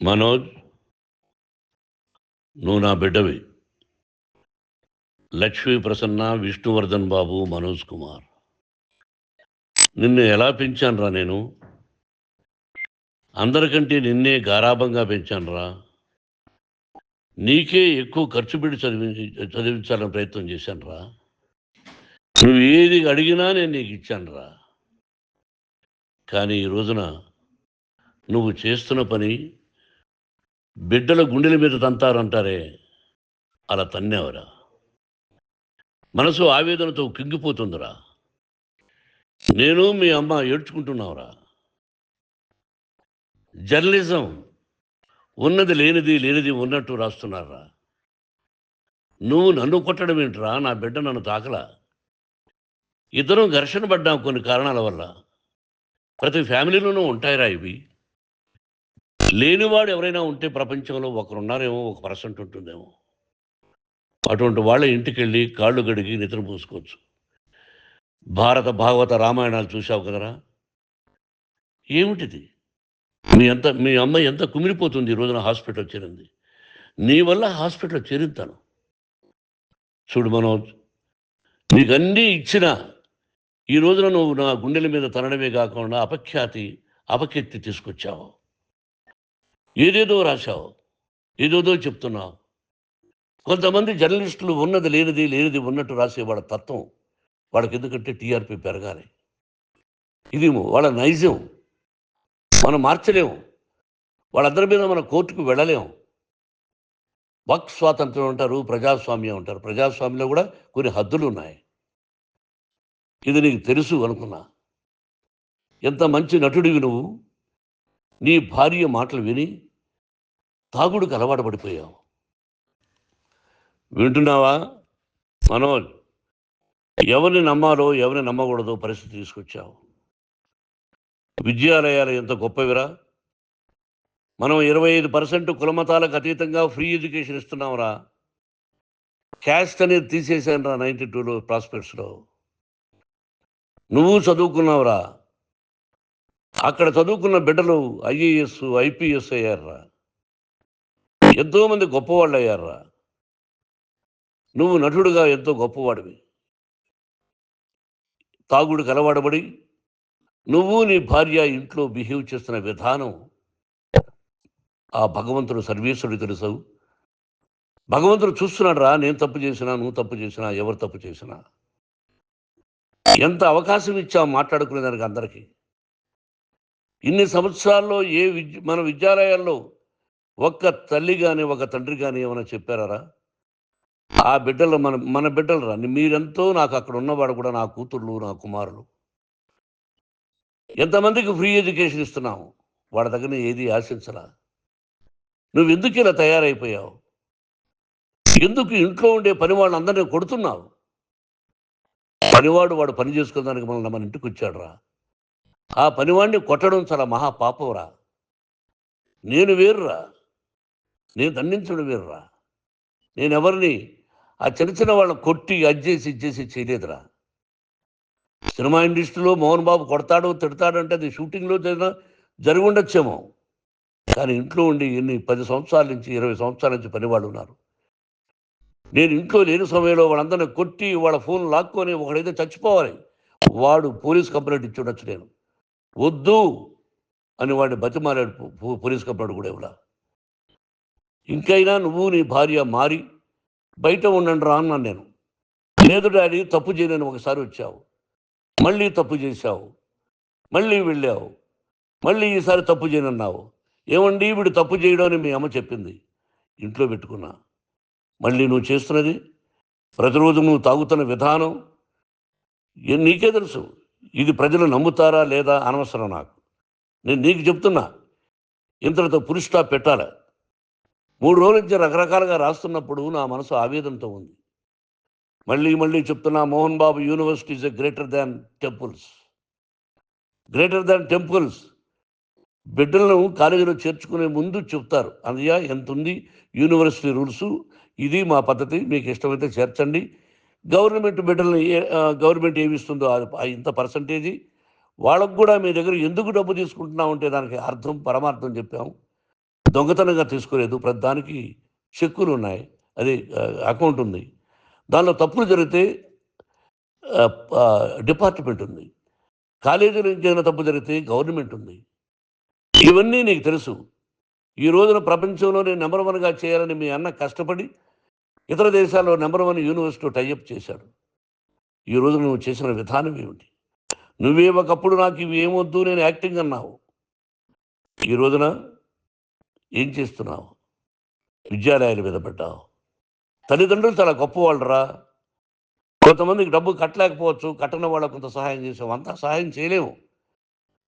మనోజ్, నువ్వు నా బిడ్డవి. లక్ష్మీ ప్రసన్న, విష్ణువర్ధన్ బాబు, మనోజ్ కుమార్. నిన్ను ఎలా పెంచానురా నేను? అందరికంటే నిన్నే గారాభంగా పెంచానురా. నీకే ఎక్కువ ఖర్చు పెట్టి చదివించాలని ప్రయత్నం చేశానురా. నువ్వు ఏది అడిగినా నేను నీకు ఇచ్చానురా. కానీ ఈ రోజున నువ్వు చేస్తున్న పని బిడ్డల గుండెల మీద తంతారంటారే, అలా తన్నేవరా. మనసు ఆవేదనతో కింగిపోతుందిరా. నేను మీ అమ్మ ఏడ్చుకుంటున్నావురా. జర్నలిజం ఉన్నది లేనిది, లేనిది ఉన్నట్టు రాస్తున్నారా. నువ్వు నన్ను కొట్టడం ఏంట్రా? నా బిడ్డ నన్ను తాకలా. ఇద్దరం ఘర్షణ పడ్డాం కొన్ని కారణాల వల్ల. ప్రతి ఫ్యామిలీలోనూ ఉంటాయిరా ఇవి. లేనివాడు ఎవరైనా ఉంటే ప్రపంచంలో ఒకరున్నారేమో, 1% ఉంటుందేమో. అటువంటి వాళ్ళ ఇంటికి వెళ్ళి కాళ్ళు గడిగి నిద్ర పూసుకోవచ్చు. భారత భాగవత రామాయణాలు చూశావు కదరా. ఏమిటిది? మీ అమ్మాయి ఎంత కుమిలిపోతుంది ఈ రోజున హాస్పిటల్ చేరింది. నీ వల్ల హాస్పిటల్ చేరుతాను. చూడు మనోజ్, నీకు అన్నీ ఇచ్చిన ఈ రోజున నువ్వు నా గుండెల మీద తనడమే కాకుండా అపకీర్తి తీసుకొచ్చావు. ఏదేదో రాశావు, ఏదేదో చెప్తున్నావు. కొంతమంది జర్నలిస్టులు ఉన్నది లేనిది, లేనిది ఉన్నట్టు రాసేవాళ్ళ తత్వం వాళ్ళకి. ఎందుకంటే టీఆర్పీ పెరగాలి. ఇది వాళ్ళ నైజం. మనం మార్చలేము. వాళ్ళందరి మీద మన కోర్టుకు వెళ్ళలేము. వాక్ స్వాతంత్రం అంటారు, ప్రజాస్వామ్యం అంటారు. ప్రజాస్వామ్యంలో కూడా కొన్ని హద్దులు ఉన్నాయి. ఇది నీకు తెలుసు అనుకున్నా. ఎంత మంచి నటుడివి నువ్వు. నీ భార్య మాటలు విని తాగుడికి అలవాటు పడిపోయావు. వింటున్నావా మనోజ్? ఎవరిని నమ్మాలో ఎవరిని నమ్మకూడదో పరిస్థితి తీసుకొచ్చావు. విద్యాలయాలు ఎంత గొప్పవిరా. మనం 25% కులమతాలకు అతీతంగా ఫ్రీ ఎడ్యుకేషన్ ఇస్తున్నాంరా. క్యాస్ట్ అనేది తీసేసానురా 92లో ప్రాస్పెక్ట్స్లో. నువ్వు చదువుకున్నావురా. అక్కడ చదువుకున్న బిడ్డలు IAS, IPS అయ్యారా. ఎంతోమంది గొప్పవాళ్ళు అయ్యారా. నువ్వు నటుడుగా ఎంతో గొప్పవాడివి. తాగుడికి అలవాడబడి నువ్వు నీ భార్య ఇంట్లో బిహేవ్ చేస్తున్న విధానం ఆ భగవంతుడు సర్వేశ్వరుడు తెలుసు. భగవంతుడు చూస్తున్నాడు రా. నేను తప్పు చేసినా, నువ్వు తప్పు చేసినా, ఎవరు తప్పు చేసినా. ఎంత అవకాశం ఇచ్చావు మాట్లాడుకునేదానికి అందరికీ. ఇన్ని సంవత్సరాల్లో మన విద్యాలయాల్లో ఒక్క తల్లి కానీ ఒక తండ్రి కానీ ఏమైనా చెప్పారా? ఆ బిడ్డలు మన బిడ్డలు రా. మీరెంతో నాకు అక్కడ ఉన్నవాడు కూడా నా కూతుర్లు, నా కుమారులు. ఎంతమందికి ఫ్రీ ఎడ్యుకేషన్ ఇస్తున్నావు. వాడి దగ్గర ఏది ఆశించరా. నువ్వు ఎందుకు ఇలా తయారైపోయావు? ఎందుకు ఇంట్లో ఉండే పని వాళ్ళందరినీ కొడుతున్నావు? వాడు పని చేసుకోవడానికి మన ఇంటికి వచ్చాడు రా. ఆ పనివాడిని కొట్టడం చాలా మహాపాపంరా. నేను వేరురా. నేను దండించడం వేరురా. నేను ఎవరిని ఆ చిన్న వాళ్ళని కొట్టి ఇచ్చేసి చేయలేదురా. సినిమా ఇండస్ట్రీలో మోహన్ బాబు కొడతాడు, తిడతాడు అంటే అది షూటింగ్లో జరిగి ఉండొచ్చేమో. కానీ ఇంట్లో ఉండి 10 సంవత్సరాల నుంచి 20 సంవత్సరాల నుంచి పనివాళ్ళు ఉన్నారు. నేను ఇంట్లో లేని సమయంలో వాళ్ళందరినీ కొట్టి వాళ్ళ ఫోన్ లాక్కొని ఒకడైతే చచ్చిపోవాలి. వాడు పోలీస్ కంప్లైంట్ ఇచ్చి ఉండొచ్చు. నేను వద్దు అని వాడిని బతిమాలాడు. పోలీస్ కంప్లైంట్ కూడా ఇవ్వలా. ఇంకైనా నువ్వు నీ భార్య మారి బయట ఉండండి రా అన్నాను నేను. లేదు డాడీ, తప్పు చేయలేని ఒకసారి వచ్చావు, మళ్ళీ తప్పు చేశావు, మళ్ళీ వెళ్ళావు, మళ్ళీ ఈసారి తప్పు చేయనన్నావు. ఏమండి వీడు తప్పు చేయడం అని మీ అమ్మ చెప్పింది. ఇంట్లో పెట్టుకున్నా. మళ్ళీ నువ్వు చేస్తున్నది, ప్రతిరోజు నువ్వు తాగుతున్న విధానం నీకే తెలుసు. ఇది ప్రజలు నమ్ముతారా లేదా అనవసరం నాకు. నేను నీకు చెప్తున్నా, ఇంతటితో పులి స్టాప్ పెట్టాలి. 3 రోజుల నుంచి రకరకాలుగా రాస్తున్నప్పుడు నా మనసు ఆవేదనతో ఉంది. మళ్ళీ చెప్తున్నా, Mohan Babu university is greater than temples. Greater than temples. బిడ్డలను కాలేజీలో చేర్చుకునే ముందు చెప్తారు, అన్నయ్య ఎంత ఉంది యూనివర్సిటీ రూల్సు, ఇది మా పద్ధతి, మీకు ఇష్టమైతే చేర్చండి. గవర్నమెంట్ బిడ్డలని గవర్నమెంట్ ఏమి ఇస్తుందో ఇంత పర్సంటేజీ, వాళ్ళకు కూడా మీ దగ్గర ఎందుకు డబ్బు తీసుకుంటున్నామంటే దానికి అర్థం పరమార్థం చెప్పాము. దొంగతనంగా తీసుకోలేదు. ప్రతిదానికి చెక్కులు ఉన్నాయి. అది అకౌంట్ ఉంది. దానిలో తప్పులు జరిగితే డిపార్ట్మెంట్ ఉంది. కాలేజీలో ఇంకేమైనా తప్పు జరిగితే గవర్నమెంట్ ఉంది. ఇవన్నీ నీకు తెలుసు. ఈ రోజున ప్రపంచంలోనే నెంబర్ 1గా చేయాలని మీ అన్న కష్టపడి ఇతర దేశాల్లో నెంబర్ 1 యూనివర్సిటీ టైఅప్ చేశాడు. ఈ రోజు నువ్వు చేసిన విధానం ఏమిటి? నువ్వే ఒకప్పుడు నాకు ఇవి ఏమొద్దు నేను యాక్టింగ్ అన్నావు. ఈ రోజున ఏం చేస్తున్నావు? విద్యాలయాల మీద పడ్డావు. తల్లిదండ్రులు చాలా గొప్పవాళ్ళరా. కొంతమందికి డబ్బు కట్టలేకపోవచ్చు, కట్టని వాళ్ళకు కొంత సహాయం చేసాం. అంతా సహాయం చేయలేము.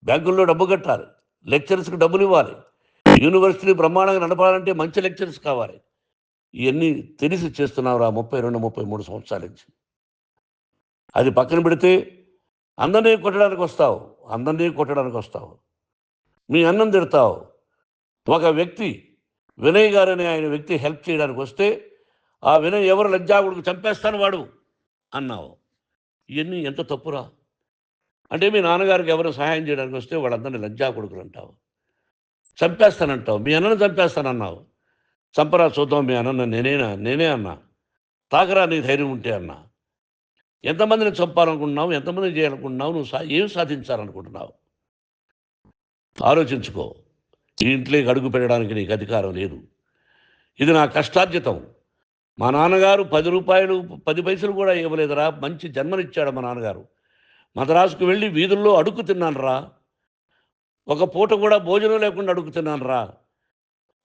బ్యాంకుల్లో డబ్బు కట్టాలి, లెక్చరర్స్కి డబ్బులు ఇవ్వాలి, యూనివర్సిటీ బ్రహ్మాండంగా నడపాలంటే మంచి లెక్చరర్స్ కావాలి. ఇవన్నీ తెలిసి చేస్తున్నావురా 32, 33 సంవత్సరాల నుంచి. అది పక్కన పెడితే అందరినీ కొట్టడానికి వస్తావు. మీ అన్నం తిడతావు. ఒక వ్యక్తి వినయ్ గారని ఆయన వ్యక్తి హెల్ప్ చేయడానికి వస్తే ఆ వినయ్ ఎవరు లజ్జాగుడికి చంపేస్తాను వాడు అన్నావు. ఇవన్నీ ఎంత తప్పురా? అంటే మీ నాన్నగారికి ఎవరు సహాయం చేయడానికి వస్తే వాళ్ళందరినీ లజ్జాగుడుకులు అంటావు, చంపేస్తానంటావు. మీ అన్నను చంపేస్తానన్నావు. చంపరా చూద్దాం మీ అన్న. నేనే అన్నా. తాకరా నీ ధైర్యం ఉంటే అన్నా. ఎంతమందిని చంపాలనుకుంటున్నావు? ఎంతమందిని చేయాలనుకుంటున్నావు? నువ్వు ఏం సాధించాలనుకుంటున్నావు? ఆలోచించుకో. ఈ ఇంట్లోకి అడుగు పెట్టడానికి నీకు అధికారం లేదు. ఇది నా కష్టార్జితం. మా నాన్నగారు 10 రూపాయలు 10 పైసలు కూడా ఇవ్వలేదురా. మంచి జన్మనిచ్చాడు మా నాన్నగారు. మద్రాసుకు వెళ్ళి వీధుల్లో అడుగు తిన్నానురా. ఒక పూట కూడా భోజనం లేకుండా అడుగు తిన్నానురా.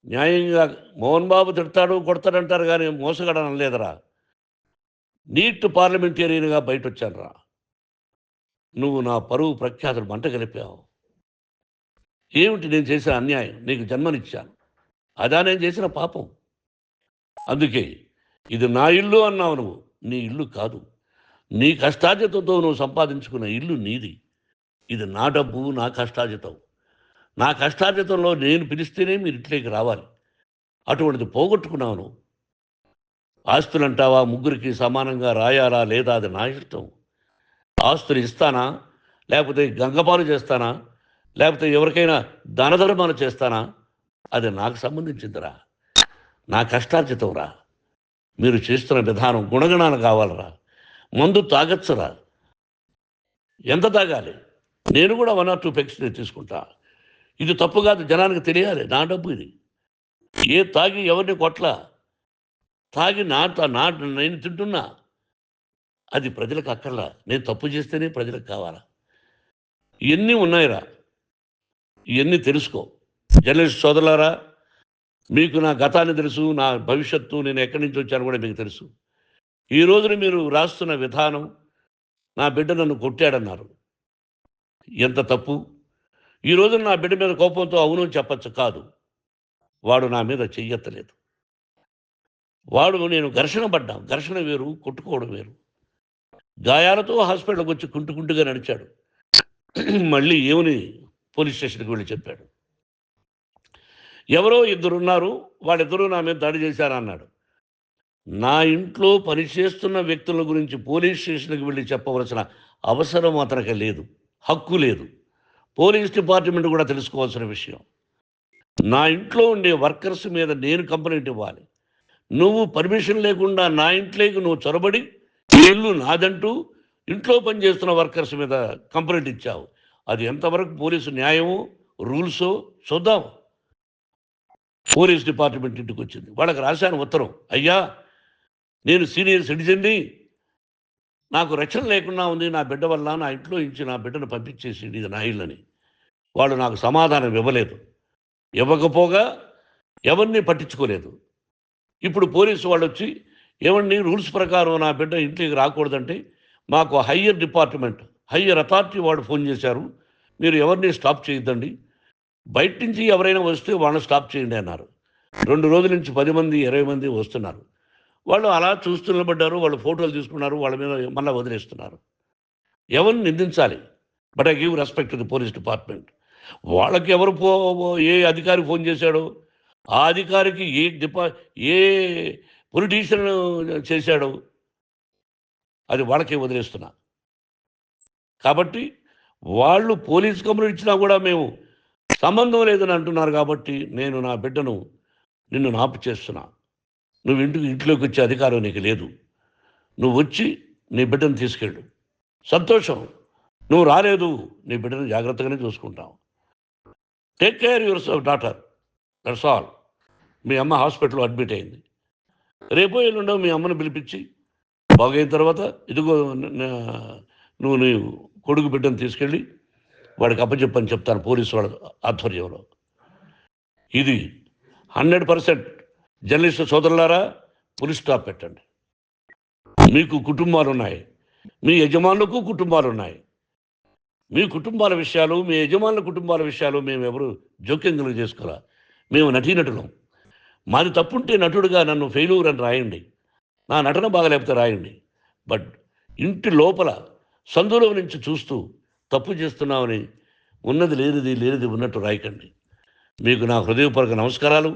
న్యాయంగా మోహన్ బాబు తిడతాడు కొడతాడంటారు కానీ మోసగడనం లేదురా. నీట్ పార్లమెంటేరియన్గా బయట వచ్చానురా. నువ్వు నా పరువు ప్రఖ్యాతులు మంట కలిపావు. ఏమిటి నేను చేసిన అన్యాయం? నీకు జన్మనిచ్చాను, అదా నేను చేసిన పాపం. అందుకే ఇది నా ఇల్లు అన్నావు. నువ్వు నీ ఇల్లు కాదు. నీ కష్టార్జితంతో నువ్వు సంపాదించుకున్న ఇల్లు నీది. ఇది నా డబ్బు, నా కష్టార్జితం. నా కష్టార్జితంలో నేను పిలిస్తేనే మీరు ఇంట్లోకి రావాలి. అటువంటిది పోగొట్టుకున్నావు నువ్వు. ఆస్తులు అంటావా? ముగ్గురికి సమానంగా రాయాలా లేదా అది నా ఇష్టం. ఆస్తులు ఇస్తానా, లేకపోతే గంగపాలు చేస్తానా, లేకపోతే ఎవరికైనా దానధర్మాలు చేస్తానా, అది నాకు సంబంధించిందిరా. నా కష్టార్జితం రా. మీరు చేస్తున్న విధానం గుణగణాలు కావాలరా. మందు తాగచ్చురా. ఎంత తాగాలి? నేను కూడా 1 or 2 పెగ్స్ తీసుకుంటా. ఇది తప్పు కాదు, జనానికి తెలియాలి. నా డబ్బు ఇది. తాగి ఎవరిని కొట్లా. తాగి నేను తింటున్నా. అది ప్రజలకు అక్కర్లా. నేను తప్పు చేస్తేనే ప్రజలకు కావాలా. ఇవన్నీ ఉన్నాయిరా. ఇవన్నీ తెలుసుకో. జర్నలిస్ట్ సోదరులారా, మీకు నా గతాన్ని తెలుసు, నా భవిష్యత్తు, నేను ఎక్కడి నుంచి వచ్చాను కూడా మీకు తెలుసు. ఈ రోజున మీరు రాస్తున్న విధానం, నా బిడ్డ నన్ను కొట్టాడన్నారు. ఎంత తప్పు! ఈ రోజున నా బిడ్డ మీద కోపంతో అవును చెప్పచ్చు. కాదు, వాడు నా మీద చెయ్యెత్తలేదు. నేను ఘర్షణ పడ్డాం. ఘర్షణ వేరు, కొట్టుకోవడం వేరు. గాయాలతో హాస్పిటల్కి వచ్చి కుంటుకుంటుగా నడిచాడు. మళ్ళీ ఏమని పోలీస్ స్టేషన్కి వెళ్ళి చెప్పాడు. ఎవరో 2 ఉన్నారు, వాళ్ళిద్దరూ నా మీద దాడి చేశారన్నాడు. నా ఇంట్లో పనిచేస్తున్న వ్యక్తుల గురించి పోలీస్ స్టేషన్కి వెళ్ళి చెప్పవలసిన అవసరం అతనికి లేదు, హక్కు లేదు. పోలీస్ డిపార్ట్మెంట్ కూడా తెలుసుకోవాల్సిన విషయం. నా ఇంట్లో ఉండే వర్కర్స్ మీద నేను కంప్లైంట్ ఇవ్వాలి. నువ్వు పర్మిషన్ లేకుండా నా ఇంట్లోకి నువ్వు చొరబడి ఇల్లు నాదంటూ ఇంట్లో పనిచేస్తున్న వర్కర్స్ మీద కంప్లైంట్ ఇచ్చావు. అది ఎంతవరకు పోలీసు న్యాయమో రూల్సో చూద్దాం. పోలీస్ డిపార్ట్మెంట్ ఇంటికి వచ్చింది. వాళ్ళకి రాశాను ఉత్తరం. అయ్యా, నేను సీనియర్ సిటిజన్ని, నాకు రక్షణ లేకుండా ఉంది. నా బిడ్డ వల్ల నా ఇంట్లో నుంచి నా బిడ్డను పంపించేసి ఇది నా ఇల్లని. వాళ్ళు నాకు సమాధానం ఇవ్వలేదు. ఇవ్వకపోగా ఎవరిని పట్టించుకోలేదు. ఇప్పుడు పోలీసు వాళ్ళు వచ్చి ఏమండి రూల్స్ ప్రకారం నా బిడ్డ ఇంటికి రాకూడదంటే మాకు హయ్యర్ డిపార్ట్మెంట్, హయ్యర్ అథారిటీ వాళ్ళు ఫోన్ చేశారు. మీరు ఎవరిని స్టాప్ చేయొద్దండి, బయట నుంచి ఎవరైనా వస్తే వాళ్ళని స్టాప్ చేయండి అన్నారు. 2 రోజుల నుంచి 10 మంది 20 మంది వస్తున్నారు. వాళ్ళు అలా చూస్తూ నిలబడ్డారు. వాళ్ళు ఫోటోలు తీసుకున్నారు. వాళ్ళ మీద మళ్ళీ వదిలేస్తున్నారు. ఎవరిని నిందించాలి? But I give respect to the police department. వాళ్ళకి ఎవరు ఏ అధికారి ఫోన్ చేశాడో, ఆ అధికారికి ఏ పొలిటీషియన్ చేశాడో అది వాళ్ళకే వదిలేస్తున్నా. కాబట్టి వాళ్ళు పోలీస్ కంప్లైంట్ ఇచ్చినా కూడా మేము సంబంధం లేదని అంటున్నారు కాబట్టి నేను నా బిడ్డను నిన్ను నాపు చేస్తున్నా. నువ్వు ఇంట్లోకి వచ్చే అధికారం నీకు లేదు. నువ్వు వచ్చి నీ బిడ్డను తీసుకెళ్ళు. సంతోషం. నువ్వు రాలేదు, నీ బిడ్డను జాగ్రత్తగానే చూసుకుంటావు. Take care your daughter, that's all. మీ అమ్మ హాస్పిటల్లో అడ్మిట్ అయింది. రేపో ఎల్లుండో మీ అమ్మను పిలిపించి బాగైన తర్వాత ఇదిగో నువ్వు నీ కొడుకు బిడ్డను తీసుకెళ్ళి వాడికి అప్పచెప్పని చెప్తాను పోలీసు వాళ్ళ ఆధ్వర్యంలో. ఇది 100% జర్నలిస్టు సోదరులారా, పులి స్టాప్ పెట్టండి. మీకు కుటుంబాలు ఉన్నాయి, మీ యజమానులకు కుటుంబాలు ఉన్నాయి. మీ కుటుంబాల విషయాలు, మీ యజమానుల కుటుంబాల విషయాలు మేము ఎవరు జోక్యం చేసుకోరా. మేము నటీనటులం. మాది తప్పుంటే నటుడుగా నన్ను ఫెయిల్యూర్ అని రాయండి, నా నటన బాగలేకపోతే రాయండి. బట్ ఇంటి లోపల సందులో నుంచి చూస్తూ తప్పు చేస్తున్నామని ఉన్నది లేనిది ఉన్నట్టు రాయకండి. మీకు నా హృదయపూర్వక నమస్కారాలు.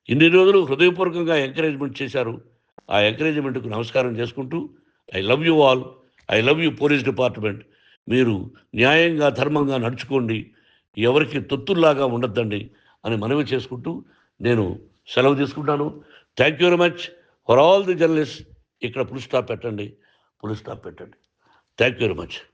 ఇన్ని రోజులు హృదయపూర్వకంగా ఎంకరేజ్మెంట్ చేశారు. ఆ ఎంకరేజ్మెంట్కు నమస్కారం చేసుకుంటూ I love you all. I love you police department. మీరు న్యాయంగా ధర్మంగా నడుచుకోండి, ఎవరికి తొత్తుల్లాగా ఉండొద్దండి అని మనవి చేసుకుంటూ నేను సెలవు తీసుకుంటాను. Thank you very much for all the journalist. ఇక్కడ ఫుల్ స్టాప్ పెట్టండి, ఫుల్ స్టాప్ పెట్టండి. Thank you very much.